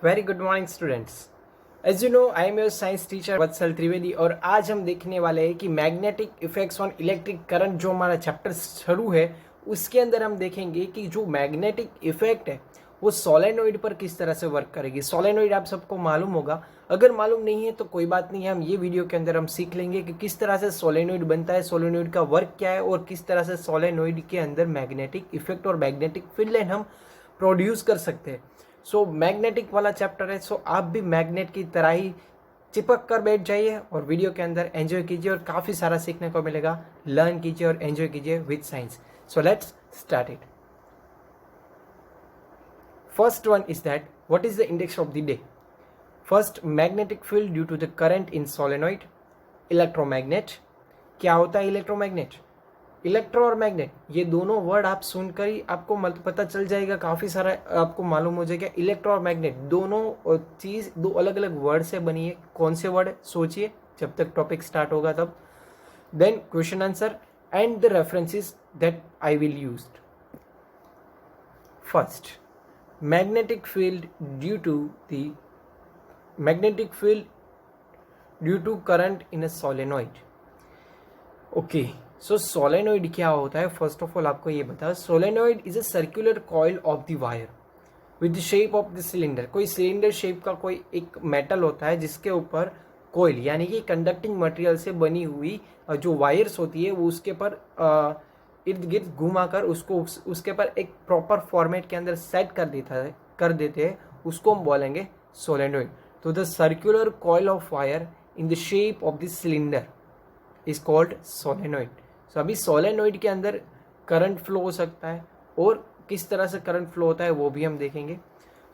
Very good morning students. As you know I am your science teacher Vatsal Trivedi और आज हम देखने वाले हैं कि magnetic effects on electric current जो हमारा चैप्टर शुरू है उसके अंदर हम देखेंगे कि जो मैग्नेटिक इफेक्ट है वो सोलेनोइड पर किस तरह से वर्क करेगी। सोलेनोइड आप सबको मालूम होगा, अगर मालूम नहीं है तो कोई बात नहीं है, हम ये वीडियो के अंदर हम सीख लेंगे कि किस तरह से सोलेनोइड बनता है, सोलेनोइड का वर्क क्या है और किस तरह से सोलेनोइड के अंदर मैग्नेटिक इफेक्ट और मैग्नेटिक फील्ड हम प्रोड्यूस कर सकते हैं। सो मैग्नेटिक वाला चैप्टर है, सो आप भी मैग्नेट की तरह ही चिपक कर बैठ जाइए और वीडियो के अंदर एंजॉय कीजिए और काफ़ी सारा सीखने को मिलेगा। लर्न कीजिए और एंजॉय कीजिए with science. So let's start it. First one is that what is the index of the day. First, magnetic field due to the current in solenoid. Electromagnet, क्या होता है इलेक्ट्रोमैग्नेट? इलेक्ट्रो और magnet ये दोनों word आप सुनकर ही आपको पता चल जाएगा, काफ़ी सारा आपको मालूम हो जाएगा। इलेक्ट्रो और मैग्नेट दोनों चीज़ दो अलग अलग वर्ड से बनी है। कौन से वर्ड सोचिए जब तक टॉपिक स्टार्ट होगा तब। Then question answer and the references that I will use. First, magnetic field due to the magnetic field due to current in a solenoid. Okay, so solenoid क्या होता है? फर्स्ट ऑफ ऑल आपको ये बता, solenoid is a circular coil of the wire with the shape of the cylinder. कोई cylinder shape का कोई एक मेटल होता है जिसके ऊपर कॉइल यानी कि कंडक्टिंग मटेरियल से बनी हुई जो वायर्स होती है वो उसके पर इर्द गिर्द घुमा कर उसको उसके पर एक प्रॉपर फॉर्मेट के अंदर सेट कर देते हैं, उसको हम बोलेंगे सोलेनोइड। तो the circular coil of wire in the shape of the cylinder is called solenoid. So अभी सोलेनोइड के अंदर करंट फ्लो हो सकता है और किस तरह से करंट फ्लो होता है वो भी हम देखेंगे।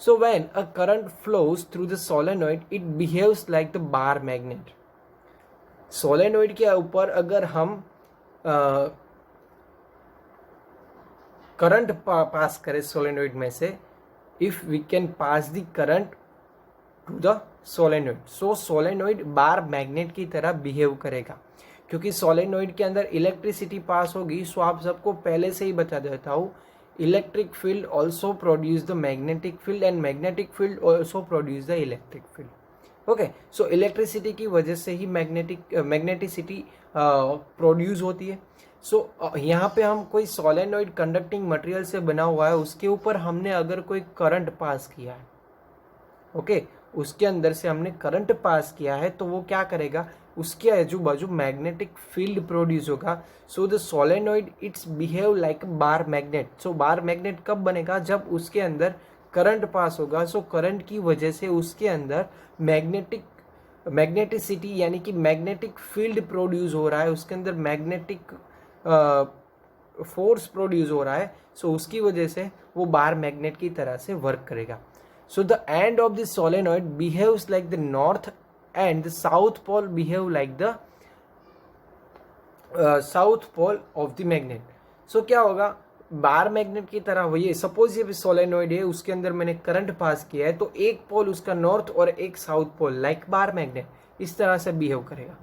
So when a current flows through the solenoid it behaves like the bar magnet. Solenoid के ऊपर अगर हम करंट पास करें सोलेनोइड में से, if we can pass the current to the solenoid, so solenoid bar magnet की तरह behave करेगा। क्योंकि सोलेनोइड के अंदर इलेक्ट्रिसिटी पास होगी, सो आप सबको पहले से ही बता देता हूँ, electric field also produce the magnetic field and magnetic field also produce the electric field. Okay, so electricity की वजह से ही मैग्नेटिसिटी प्रोड्यूस होती है। सो यहाँ पे हम कोई सोलेनोइड कंडक्टिंग मटेरियल से बना हुआ है, उसके ऊपर हमने अगर कोई करंट पास किया है, ओके, उसके अंदर से हमने करंट पास किया है, तो वो क्या करेगा, उसके आजू बाजू मैग्नेटिक फील्ड प्रोड्यूस होगा। So the solenoid it's behave like bar magnet. So bar magnet कब बनेगा? जब उसके अंदर करंट पास होगा। सो करंट की वजह से उसके अंदर मैग्नेटिसिटी यानी कि मैग्नेटिक फील्ड प्रोड्यूस हो रहा है, उसके अंदर मैग्नेटिक फोर्स प्रोड्यूस हो रहा है। सो उसकी वजह से वो बार मैग्नेट की तरह से वर्क करेगा। So the end of the solenoid behaves like the north and the south pole behave like the south pole of the magnet. So क्या होगा, बार मैग्नेट की तरह वही, सपोज ये सोलेनोइड है, उसके अंदर मैंने करंट पास किया है, तो एक पोल उसका नॉर्थ और एक south pole like bar magnet इस तरह से बिहेव करेगा।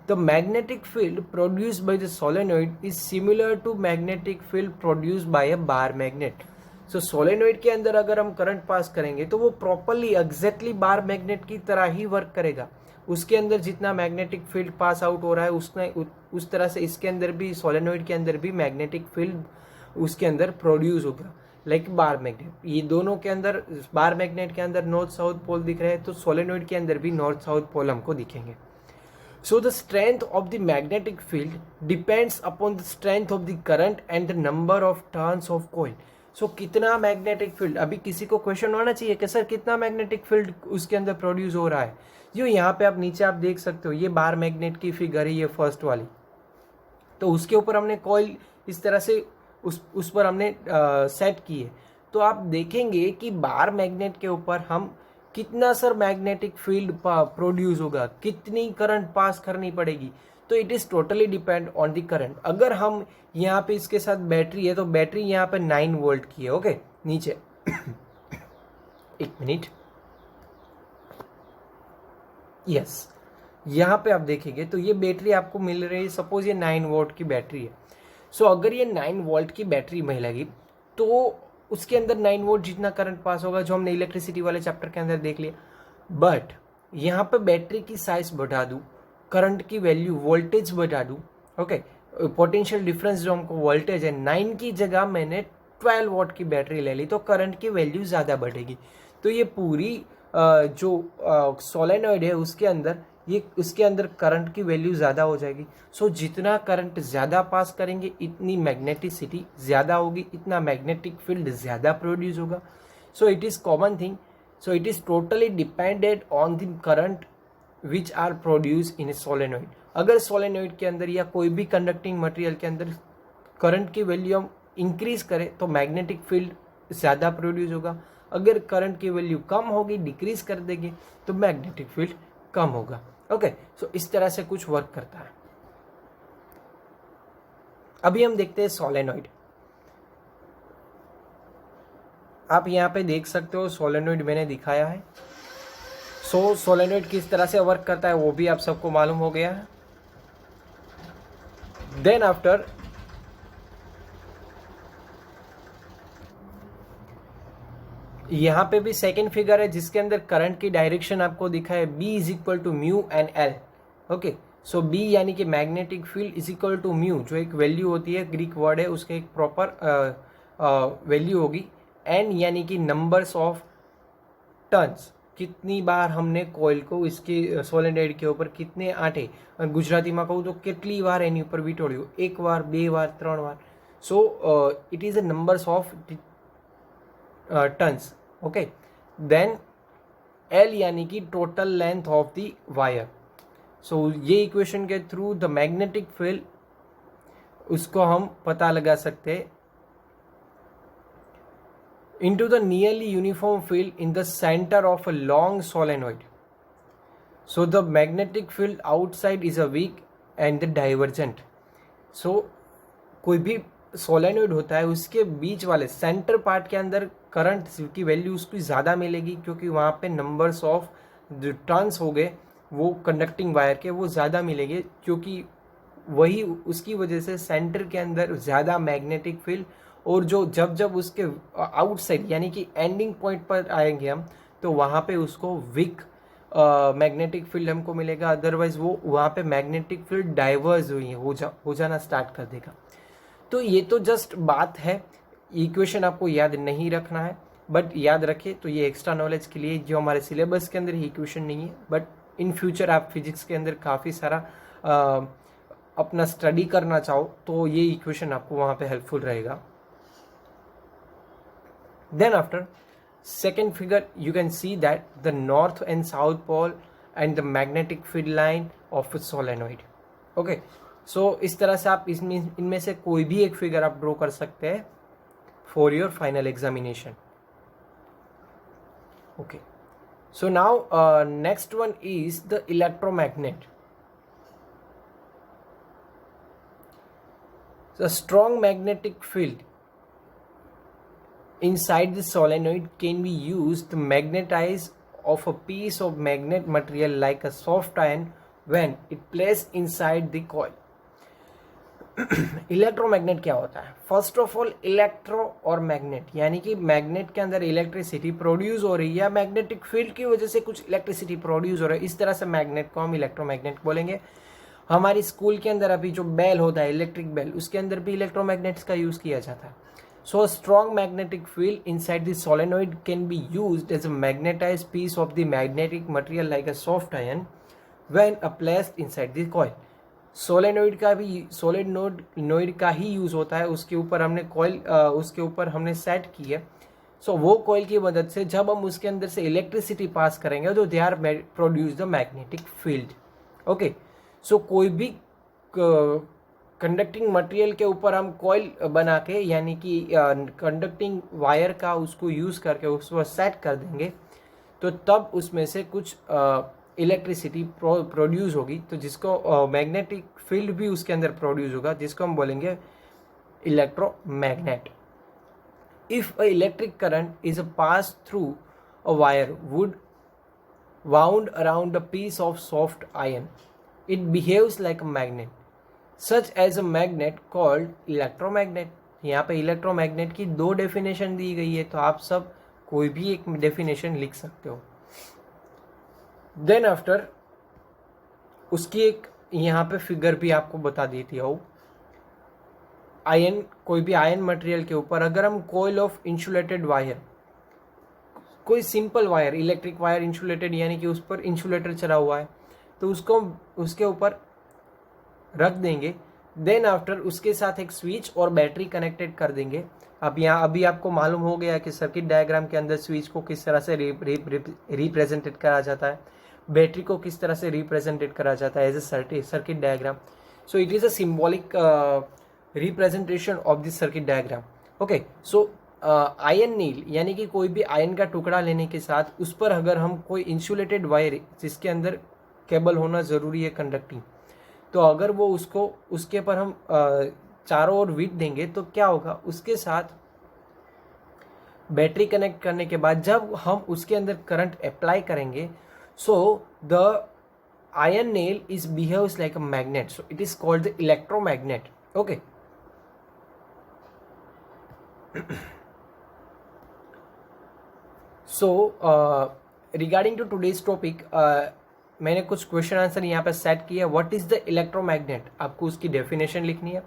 The magnetic field produced by the solenoid is similar to magnetic field produced by a bar magnet. So solenoid के अंदर अगर हम करंट पास करेंगे तो वो प्रॉपरली एग्जैक्टली बार मैग्नेट की तरह ही वर्क करेगा। उसके अंदर जितना मैग्नेटिक फील्ड पास आउट हो रहा है उसने उस तरह से इसके अंदर भी, सोलेनोइड के अंदर भी मैग्नेटिक फील्ड उसके अंदर प्रोड्यूस होगा लाइक बार मैग्नेट। ये दोनों के अंदर, बार मैग्नेट के अंदर नॉर्थ साउथ पोल दिख रहे हैं, तो सोलेनोइड के अंदर भी नॉर्थ साउथ पोल हमको दिखेंगे। So the strength of the magnetic field depends upon the strength of the current and the number of turns of coil. So कितना मैग्नेटिक फील्ड, अभी किसी को क्वेश्चन होना चाहिए कि सर कितना मैग्नेटिक फील्ड उसके अंदर प्रोड्यूस हो रहा है। जो यहाँ पे आप नीचे आप देख सकते हो, ये बार मैग्नेट की फिगर है, ये फर्स्ट वाली, तो उसके ऊपर हमने कॉइल इस तरह से उस पर हमने सेट की है। तो आप देखेंगे कि बार मैग्नेट के ऊपर हम कितना सर मैग्नेटिक फील्ड प्रोड्यूस होगा, कितनी करंट पास करनी पड़ेगी, तो it is totally depend on the current. अगर हम यहाँ पे इसके साथ बैटरी है, तो बैटरी यहाँ पे 9 वोल्ट की है, ओके, नीचे एक मिनट, यस, यहाँ पे आप देखेंगे तो ये बैटरी आपको मिल रही है, सपोज ये 9 वोल्ट की बैटरी है। सो अगर ये 9 वोल्ट की बैटरी मिलेगी तो उसके अंदर 9 वोल्ट जितना करंट पास होगा, जो हमने इलेक्ट्रिसिटी वाले चैप्टर के अंदर देख लिया। बट यहाँ पे बैटरी की साइज बढ़ा दूँ, करंट की वैल्यू वोल्टेज बढ़ा दूँ, ओके, पोटेंशियल डिफरेंस जो हमको वोल्टेज है 9 की जगह मैंने 12 वॉट की बैटरी ले ली, तो करंट की वैल्यू ज़्यादा बढ़ेगी। तो ये पूरी जो सोलेनॉइड है उसके अंदर करंट की वैल्यू ज़्यादा हो जाएगी। सो जितना करंट ज़्यादा पास करेंगे इतनी मैग्नेटिसिटी ज़्यादा होगी, इतना मैग्नेटिक फील्ड ज़्यादा प्रोड्यूस होगा। So it is common thing, so it is totally depended on the current which are produce in a solenoid. अगर सोलेनॉइड के अंदर या कोई भी कंडक्टिंग मटेरियल के अंदर करंट की वैल्यू हम इंक्रीज करें तो मैग्नेटिक फील्ड ज़्यादा प्रोड्यूस होगा। अगर करंट की वैल्यू कम होगी, डिक्रीज कर देंगे, तो मैग्नेटिक फील्ड कम होगा। ओके, सो इस तरह से कुछ वर्क करता है। अभी हम देखते हैं सोलेनॉइड। आप यहाँ पे देख सकते हो सोलेनॉइड मैंने दिखाया है। सो सोलेनॉइड किस तरह से वर्क करता है वो भी आप सबको मालूम हो गया है। देन आफ्टर यहाँ पे भी सेकेंड फिगर है जिसके अंदर करंट की डायरेक्शन आपको दिखा है, B is equal to mu and l. Okay, so B यानी कि magnetic field is equal to mu, जो एक वैल्यू होती है, ग्रीक वर्ड है, उसके एक प्रॉपर वैल्यू होगी। एन यानी कि नंबर्स ऑफ टर्न्स, कितनी बार हमने कॉइल को इसके सोलेनॉइड के ऊपर कितने आटे, गुजराती में कहूँ तो કેટલી વાર એની ઉપર વીંટોળ્યું, एक बार, 2 बार, 3 बार। So it is a numbers of turns. Okay, then L यानी कि total length of the wire. So ये इक्वेशन के थ्रू द मैग्नेटिक फील्ड उसको हम पता लगा सकते हैं into the nearly uniform field in the center of a long solenoid. So the magnetic field outside is a weak and the divergent. So कोई भी सोलेनॉइड होता है उसके बीच वाले सेंटर पार्ट के अंदर करंट की वैल्यू उसकी ज़्यादा मिलेगी, क्योंकि वहाँ पे नंबर्स ऑफ जो टर्न्स हो गए वो कंडक्टिंग वायर के वो ज़्यादा मिलेंगे, क्योंकि वही उसकी वजह से सेंटर के अंदर ज़्यादा मैग्नेटिक फील्ड, और जो जब उसके आउटसाइड यानी कि एंडिंग पॉइंट पर आएंगे हम, तो वहाँ पे उसको वीक मैग्नेटिक फील्ड हमको मिलेगा। अदरवाइज वो वहाँ पे मैग्नेटिक फील्ड डाइवर्स हो जाना स्टार्ट कर देगा। तो ये तो जस्ट बात है, इक्वेशन आपको याद नहीं रखना है, बट याद रखे तो ये एक्स्ट्रा नॉलेज के लिए, जो हमारे सिलेबस के अंदर ही इक्वेशन नहीं है, बट इन फ्यूचर आप फिजिक्स के अंदर काफ़ी सारा अपना स्टडी करना चाहो तो ये इक्वेशन आपको वहाँ पे हेल्पफुल रहेगा। Then after second figure you can see that the north and south pole and the magnetic field line of a solenoid. Okay, so इस तरह से आप इनमें से कोई भी एक फिगर आप ड्रॉ कर सकते हैं for your final examination. Okay, so now next one is the electromagnet. The strong magnetic field inside the solenoid can be used to magnetize of a piece of magnet material like a soft iron when it placed inside the coil. Electromagnet क्या होता है? First of all electro और magnet, यानी कि magnet के अंदर electricity produce हो रही है या मैग्नेटिक फील्ड की वजह से कुछ इलेक्ट्रिसिटी प्रोड्यूस हो रहा है, इस तरह से मैग्नेट को हम इलेक्ट्रोमैग्नेट बोलेंगे। हमारी स्कूल के अंदर अभी जो बेल होता है, इलेक्ट्रिक बेल, उसके अंदर भी इलेक्ट्रोमैग्नेट्स का यूज़ किया जाता है। So a strong magnetic field inside the solenoid can be used as a magnetized piece of the magnetic material like a soft iron when placed inside the coil. Solenoid का भी solenoid का ही use होता है, उसके ऊपर हमने coil उसके ऊपर हमने सेट की है। सो वो कॉइल की मदद से जब हम उसके अंदर से इलेक्ट्रिसिटी पास करेंगे तो they are produce the magnetic field. Okay, so कोई भी कंडक्टिंग मटेरियल के ऊपर हम कॉइल बना के, यानी कि कंडक्टिंग वायर का उसको यूज़ करके उसको सेट कर देंगे, तो तब उसमें से कुछ इलेक्ट्रिसिटी प्रोड्यूस होगी, तो जिसको मैग्नेटिक फील्ड भी उसके अंदर प्रोड्यूस होगा, जिसको हम बोलेंगे electromagnet. If a electric current is pass through a wire would wound around a piece of soft iron, it behaves like a magnet, such as a magnet called electromagnet. यहाँ पे electromagnet की 2 definition दी गई है, तो आप सब कोई भी एक डेफिनेशन लिख सकते हो। देन आफ्टर उसकी एक यहाँ पे फिगर भी आपको बता दी थी। हो आयन, कोई भी आयन मटेरियल के ऊपर अगर हम कोयल ऑफ इंसुलेटेड वायर, कोई simple wire, electric wire insulated यानी कि उस पर इंसुलेटर चला हुआ है, तो उसको उसके ऊपर रख देंगे। देन आफ्टर उसके साथ एक स्विच और बैटरी कनेक्टेड कर देंगे। अब यहाँ अभी आपको मालूम हो गया कि सर्किट डायग्राम के अंदर स्विच को किस तरह से रिप्रेजेंटेड करा जाता है, बैटरी को किस तरह से रिप्रेजेंटेड करा जाता है as a circuit diagram. So it is a symbolic representation of this circuit diagram. Okay, so iron nail यानी कि कोई भी आयन का टुकड़ा लेने के साथ उस पर अगर हम कोई इंसुलेटेड वायर जिसके अंदर केबल होना ज़रूरी है कंडक्टिंग, तो अगर वो उसको उसके पर हम चारों ओर विथ देंगे तो क्या होगा, उसके साथ बैटरी कनेक्ट करने के बाद जब हम उसके अंदर करंट अप्लाई करेंगे, so the iron nail is behaves like a magnet, so it is called the electromagnet. Okay, so regarding to today's topic मैंने कुछ क्वेश्चन आंसर यहाँ पे सेट किया। व्हाट इज द इलेक्ट्रोमैग्नेट, आपको उसकी डेफिनेशन लिखनी है।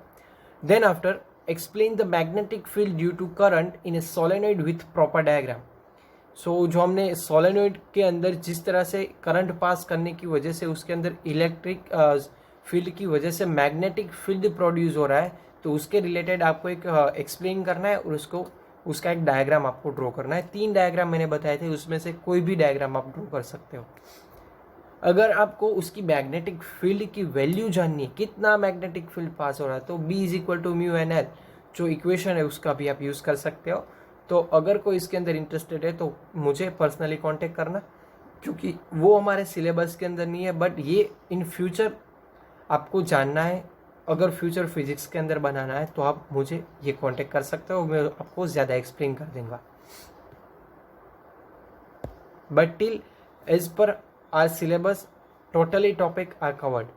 Then after explain the magnetic field due to current in a solenoid with proper diagram. So जो हमने सोलेनॉइड के अंदर जिस तरह से करंट पास करने की वजह से उसके अंदर इलेक्ट्रिक फील्ड की वजह से मैग्नेटिक फील्ड प्रोड्यूस हो रहा है, तो उसके रिलेटेड आपको एक एक्सप्लेन करना है और उसका एक डायग्राम आपको ड्रॉ करना है। 3 डायग्राम मैंने बताए थे, उसमें से कोई भी डायग्राम आप ड्रॉ कर सकते हो। अगर आपको उसकी मैग्नेटिक फील्ड की वैल्यू जाननी है, कितना मैग्नेटिक फील्ड पास हो रहा है, तो B = μNL जो इक्वेशन है उसका भी आप यूज़ कर सकते हो। तो अगर कोई इसके अंदर इंटरेस्टेड है तो मुझे पर्सनली कांटेक्ट करना, क्योंकि वो हमारे सिलेबस के अंदर नहीं है, बट ये इन फ्यूचर आपको जानना है। अगर फ्यूचर फिजिक्स के अंदर बनाना है तो आप मुझे ये कांटेक्ट कर सकते हो, मैं आपको ज़्यादा एक्सप्लेन कर दूंगा। But till as per our syllabus totally topic are covered.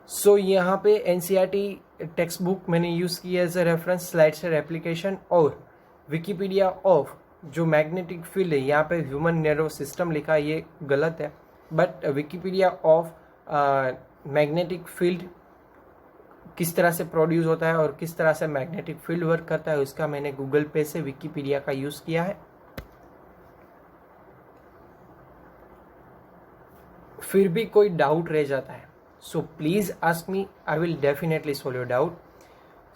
So यहाँ पे NCERT टेक्स्ट बुक मैंने यूज़ की as a reference, slide share application और विकीपीडिया ऑफ जो मैग्नेटिक फील्ड है, यहाँ पे ह्यूमन नर्वस सिस्टम लिखा, ये गलत है, but Wikipedia of magnetic field किस तरह से प्रोड्यूस होता है और किस तरह से मैग्नेटिक फील्ड वर्क करता है, उसका मैंने गूगल पे से विकीपीडिया का यूज़ किया है। फिर भी कोई डाउट रह जाता है, so please ask me, I will definitely solve your doubt.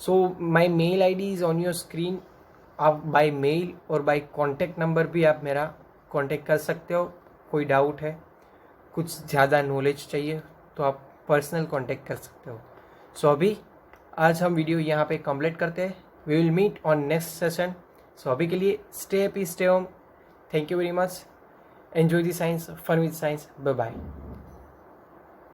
So my mail ID is on your screen, आप बाय मेल और बाय कॉन्टेक्ट नंबर भी आप मेरा कॉन्टेक्ट कर सकते हो। कोई डाउट है, कुछ ज़्यादा नॉलेज चाहिए तो आप पर्सनल कॉन्टेक्ट कर सकते हो। सो अभी आज हम वीडियो यहाँ पे कंप्लीट करते हैं। We will meet on next session. So अभी के लिए stay happy, stay home. Thank you very much. Enjoy the science, fun with science. Bye bye.